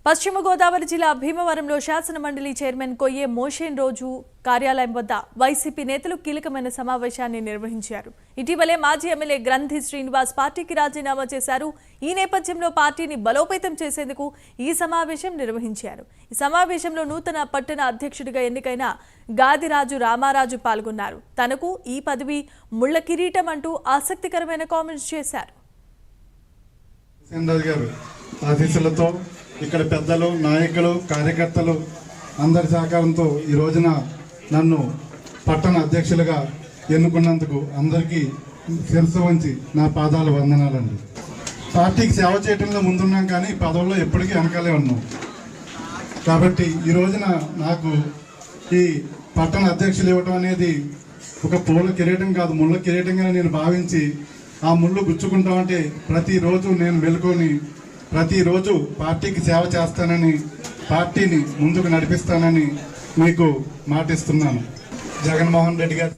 పశ్చిమ గోదావరి జిల్లా భీమవరంలో శాసన మండలి చైర్మన్ కొయ్యే మోషేన్ రోజు కార్యాలయం వద్ద వైసీపీ నేతలు కీలకమైన సమావేశాన్ని నిర్వహించారు. ఇటీవలే మాజీ ఎమ్మెల్యే గ్రంథి శ్రీనివాస్ పార్టీకి రాజీనామా చేశారు. ఈ నేపథ్యంలో పార్టీని బలోపేతం చేసేందుకు ఈ సమావేశం నిర్వహించారు. ఈ సమావేశంలో నూతన పట్టణ అధ్యక్షుడిగా ఎన్నికైన గాదిరాజు రామారాజు పాల్గొన్నారు. తనకు ఈ పదవి ముళ్ల కిరీటం అంటూ ఆసక్తికరమైన కామెంట్స్ చేశారు. ఇక్కడ పెద్దలు, నాయకులు, కార్యకర్తలు అందరి సహకారంతో ఈ రోజున నన్ను పట్టణ అధ్యక్షులుగా ఎన్నుకున్నందుకు అందరికీ శిరస్సు వంచి నా పాదాలు వందనాలండి. పార్టీకి సేవ చేయడంలో ముందున్నాం కానీ పదవుల్లో ఎప్పటికీ వెనకాలే ఉన్నాం. కాబట్టి ఈ రోజున నాకు ఈ పట్టణ అధ్యక్షులు ఇవ్వటం అనేది ఒక పూల కిరీటం కాదు, ముళ్ళ కిరీటంగా నేను భావించి ఆ ముళ్ళు గుచ్చుకుంటామంటే ప్రతిరోజు నేను మెలుకొని ప్రతిరోజు పార్టీకి సేవ చేస్తానని, పార్టీని ముందుకు నడిపిస్తానని మీకు మాటిస్తున్నాను. జగన్మోహన్ రెడ్డి గారు